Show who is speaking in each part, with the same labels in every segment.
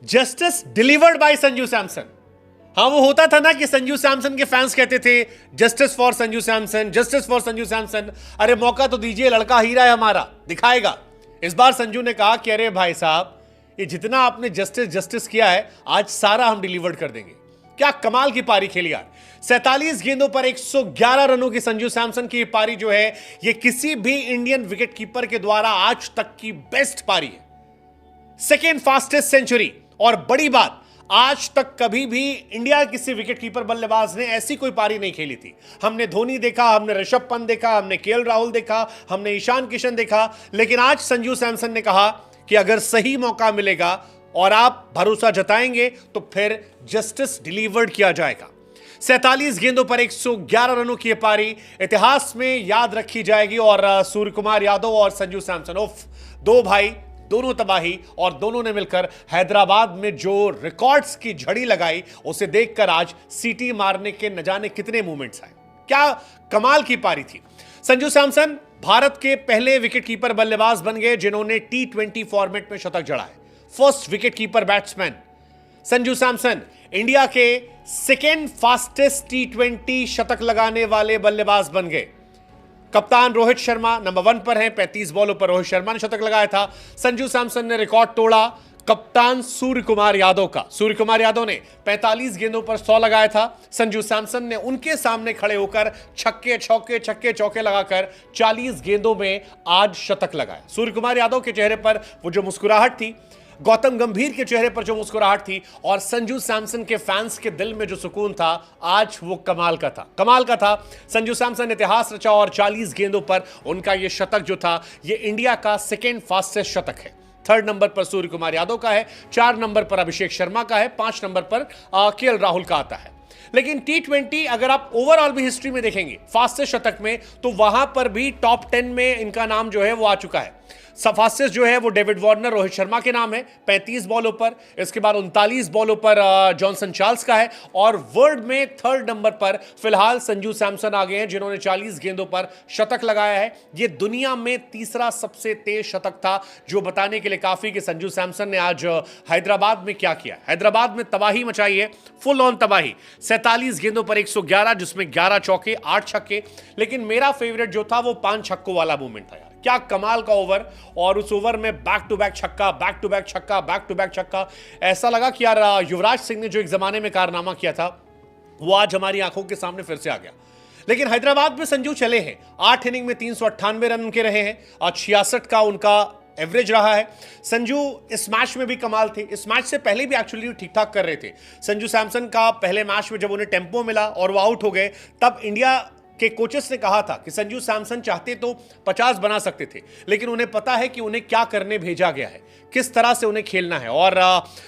Speaker 1: Justice delivered by Sanju Samson. हाँ, वो होता था ना कि संजू सैमसन के फैंस कहते थे justice for Sanju Samson, justice for Sanju Samson. अरे मौका तो दीजिए, लड़का हीरा है हमारा, दिखाएगा। इस बार संजू ने कहा कि अरे भाई साहब, ये जितना आपने जस्टिस जस्टिस किया है, आज सारा हम डिलीवर्ड कर देंगे। क्या कमाल की पारी खेली यार। 47 गेंदों पर 111 रनों की संजू सैमसन की पारी जो है, ये किसी भी इंडियन विकेटकीपर के द्वारा आज तक की बेस्ट पारी है। Second fastest century. और बड़ी बात, आज तक कभी भी इंडिया किसी विकेटकीपर बल्लेबाज ने ऐसी कोई पारी नहीं खेली थी। हमने धोनी देखा, हमने ऋषभ पंत देखा, हमने केएल राहुल देखा, हमने ईशान किशन देखा, लेकिन आज संजू सैमसन ने कहा कि अगर सही मौका मिलेगा और आप भरोसा जताएंगे तो फिर जस्टिस डिलीवर्ड किया जाएगा। 47 गेंदों पर 111 रनों की पारी इतिहास में याद रखी जाएगी। और सूर्य कुमार यादव और संजू सैमसन, उफ, दो भाई, दोनों तबाही, और दोनों ने मिलकर हैदराबाद में जो रिकॉर्ड्स की झड़ी लगाई, उसे देखकर आज सीटी मारने के न जाने कितने मूवमेंट्स आए। क्या कमाल की पारी थी। संजू सैमसन भारत के पहले विकेटकीपर बल्लेबाज बन गए जिन्होंने T20 फॉर्मेट में शतक जड़ा है। First wicketkeeper batsman Sanju Samson India के सेकेंड फास्टेस्ट T20 शतक लगाने वाले बल्लेबाज बन गए। कप्तान रोहित शर्मा नंबर 1 पर हैं, 35 बॉलों पर रोहित शर्मा ने शतक लगाया था। संजू सैमसन ने रिकॉर्ड तोड़ा कप्तान सूर्य कुमार यादव का। सूर्य कुमार यादव ने 45 गेंदों पर 100 लगाया था। संजू सैमसन ने उनके सामने खड़े होकर छक्के चौके लगाकर 40 गेंदों में आज शतक लगाया। सूर्य कुमार यादव के चेहरे पर वो जो मुस्कुराहट थी, गौतम गंभीर के चेहरे पर जो मुस्कुराहट थी, और संजू सैमसन के फैंस के दिल में जो सुकून था, आज वो कमाल का था। संजू सैमसन ने इतिहास रचा और 40 गेंदों पर उनका ये शतक जो था, ये इंडिया का सेकेंड फास्टेस्ट शतक है। 3rd नंबर पर सूर्य कुमार यादव का है, 4 नंबर पर अभिषेक शर्मा का है, 5 नंबर पर केएल राहुल का आता है। लेकिन T20 अगर आप ओवरऑल भी हिस्ट्री में देखेंगे फास्टेस्ट शतक में, तो वहां पर भी टॉप 10 में इनका नाम जो है वो आ चुका है। फास्टेस्ट जो है वो डेविड वार्नर, रोहित शर्मा के नाम है 35 बॉलों पर। इसके बाद 39 बॉलों पर जॉनसन चार्ल्स का है। और वर्ल्ड में 3rd नंबर पर फिलहाल संजू सैमसन आ गए हैं जिन्होंने 40 गेंदों पर शतक लगाया है। ये दुनिया में तीसरा सबसे तेज शतक था, जो बताने के लिए काफी कि संजू सैमसन ने आज हैदराबाद में क्या किया। हैदराबाद में तबाही मचाई है, फुल ऑन तबाही। 47 गेंदों पर 111, जिसमें 11 चौके 8 छक्के। लेकिन मेरा फेवरेट जो था वो 5 छक्कों वाला मूवमेंट था यार। क्या कमाल का ओवर, और उस ओवर में बैक टू बैक छक्का। ऐसा लगा कि यार युवराज सिंह ने जो एक जमाने में कारनामा किया था, वो आज हमारी आंखों के सामने फिर से आ गया। लेकिन हैदराबाद में संजू चले हैं, 8 इनिंग में 398 रन उनके रहे हैं और 66 का उनका एवरेज रहा है। संजू इस मैच में भी कमाल थे। इस मैच से पहले भी एक्चुअली ठीक ठाक कर रहे थे। संजू सैमसन का पहले मैच में जब उन्हें टेम्पो मिला और वो आउट हो गए, तब इंडिया के कोचेस ने कहा था कि संजू सैमसन चाहते तो 50 बना सकते थे, लेकिन उन्हें पता है कि उन्हें क्या करने भेजा गया है, किस तरह से उन्हें खेलना है, और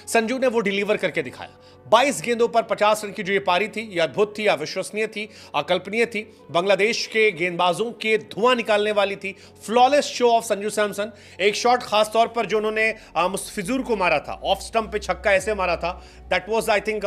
Speaker 1: संजू ने वो डिलीवर करके दिखाया। 22 गेंदों पर 50 रन की जो ये पारी थी, ये अद्भुत थी, अविश्वसनीय थी, अकल्पनीय थी। बांग्लादेश के गेंदबाजों के धुआं निकालने वाली थी। Flawless show off Sanju Samson. एक शॉट खास तौर पर जो उन्होंने मुस्तफिजुर को मारा था, ऑफ स्टंप पे छक्का ऐसे मारा था, that was I think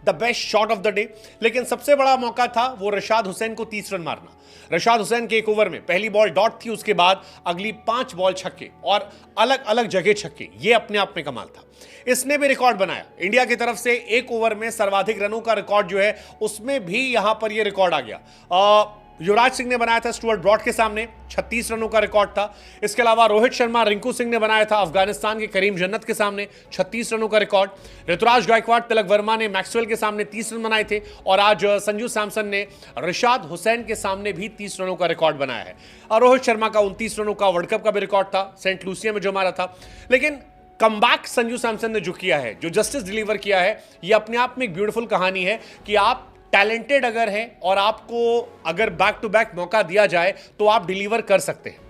Speaker 1: the best shot of the day. लेकिन सबसे बड़ा मौका था वो रशाद हुसैन को 30 रन मारना। रशाद हुसैन के एक ओवर में पहली बॉल डॉट थी, उसके बाद अगली 5 बॉल छक्के और अलग अलग जगह छक्के। ये अपने आप में कमाल था। इसने भी रिकॉर्ड बनाया इंडिया की तरफ से, एक ओवर में सर्वाधिक रनों का रिकॉर्ड जो है, उसमें भी यहां पर यह रिकॉर्ड आ गया। युवराज सिंह ने बनाया था स्टुअर्ट ब्रॉड के सामने, 36 रनों का रिकॉर्ड था। इसके अलावा रोहित शर्मा, रिंकू सिंह ने बनाया था अफगानिस्तान के करीम जन्नत के सामने, 36 रनों का रिकॉर्ड। ऋतुराज गायकवाड़, तिलक वर्मा ने मैक्सवेल के सामने 30 रन बनाए थे। और आज संजू सैमसन ने रशाद हुसैन के सामने भी 30 रनों का रिकॉर्ड बनाया है। और रोहित शर्मा का 29 रनों का वर्ल्ड कप का भी रिकॉर्ड था, सेंट लूसिया में जो मारा था। लेकिन कमबैक संजू सैमसन ने जो किया है, जो जस्टिस डिलीवर किया है, यह अपने आप में एक ब्यूटीफुल कहानी है कि आप टैलेंटेड अगर हैं और आपको अगर बैक टू बैक मौका दिया जाए तो आप डिलीवर कर सकते हैं।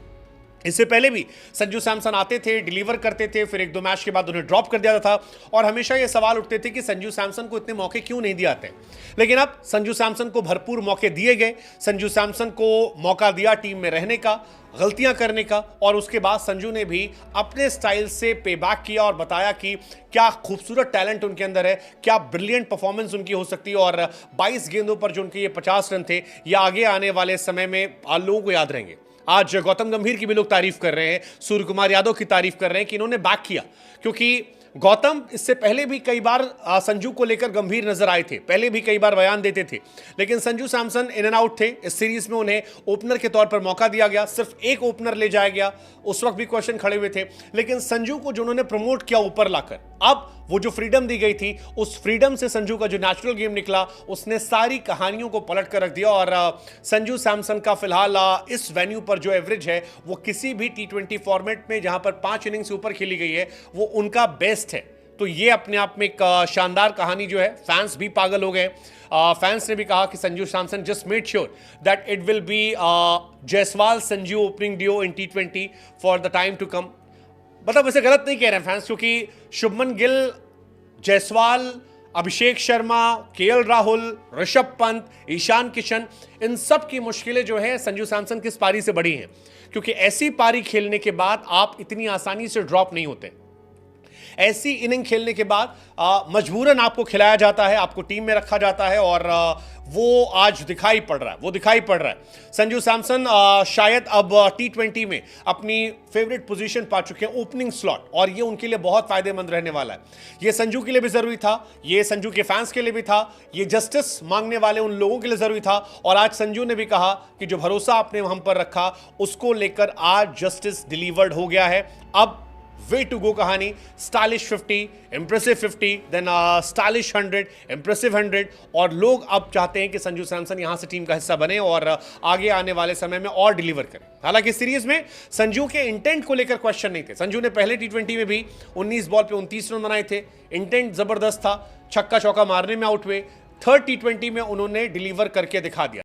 Speaker 1: इससे पहले भी संजू सैमसन आते थे, डिलीवर करते थे, फिर 1-2 मैच के बाद उन्हें ड्रॉप कर दिया था और हमेशा ये सवाल उठते थे कि संजू सैमसन को इतने मौके क्यों नहीं दिए जाते। लेकिन अब संजू सैमसन को भरपूर मौके दिए गए। संजू सैमसन को मौका दिया टीम में रहने का, गलतियां करने का, और उसके बाद संजू ने भी अपने स्टाइल से पे बैक किया और बताया कि क्या खूबसूरत टैलेंट उनके अंदर है, क्या ब्रिलियंट परफॉर्मेंस उनकी हो सकती है। और 22 गेंदों पर जो उनके ये 50 रन थे, ये आगे आने वाले समय में लोगों को याद रहेंगे। आज गौतम गंभीर की भी लोग तारीफ कर रहे हैं, सूर्य कुमार यादव की तारीफ कर रहे हैं कि इन्होंने बैक किया, क्योंकि गौतम इससे पहले भी कई बार संजू को लेकर गंभीर नजर आए थे, पहले भी कई बार बयान देते थे, लेकिन Sanju Samson in and out थे। इस सीरीज में उन्हें ओपनर के तौर पर मौका दिया गया, सिर्फ एक ओपनर ले जाया गया, उस वक्त भी क्वेश्चन खड़े हुए थे, लेकिन संजू को जो उन्होंने प्रमोट किया ऊपर लाकर, अब वो जो फ्रीडम दी गई थी, उस फ्रीडम से संजू का जो नेचुरल गेम निकला, उसने सारी कहानियों को पलट कर रख दिया। और संजू सैमसन का फिलहाल इस वेन्यू पर जो एवरेज है वो किसी भी T20 फॉर्मेट में जहां पर 5 इनिंग से ऊपर खेली गई है वो उनका बेस्ट है। तो ये अपने आप में एक शानदार कहानी जो है, फैंस भी पागल हो गए। फैंस ने भी कहा कि Sanju Samson just made sure that it will be Jaiswal Sanju opening duo in T20 for the time to come. मतलब वैसे गलत नहीं कह रहे हैं फैंस, क्योंकि शुभमन गिल, जायसवाल, अभिषेक शर्मा, केएल राहुल, ऋषभ पंत, ईशान किशन, इन सब की मुश्किलें जो है संजू सैमसन की इस पारी से बड़ी हैं, क्योंकि ऐसी पारी खेलने के बाद आप इतनी आसानी से ड्रॉप नहीं होते। ऐसी इनिंग खेलने के बाद मजबूरन आपको खिलाया जाता है, आपको टीम में रखा जाता है, और वो आज दिखाई पड़ रहा है। संजू सैमसन शायद अब T20 में अपनी फेवरेट पोजीशन पा चुके हैं, ओपनिंग स्लॉट, और ये उनके लिए बहुत फायदेमंद रहने वाला है। ये संजू के लिए भी जरूरी था, ये संजू के फैंस के लिए भी था, ये जस्टिस मांगने वाले उन लोगों के लिए जरूरी था। और आज संजू ने भी कहा कि जो भरोसा आपने हम पर रखा उसको लेकर आज जस्टिस डिलीवर्ड हो गया है। अब वे टू गो कहानी, stylish 50, impressive 50, then stylish 100, impressive 100, और लोग अब चाहते हैं कि संजू सैमसन यहां से टीम का हिस्सा बने और आगे आने वाले समय में और डिलीवर करें। हालांकि सीरीज में संजू के इंटेंट को लेकर क्वेश्चन नहीं थे। संजू ने पहले T20 में भी 19 बॉल पे 29 रन बनाए थे, इंटेंट जबरदस्त था, छक्का चौका मारने में आउट हुए। थर्ड T20 में उन्होंने डिलीवर करके दिखा दिया।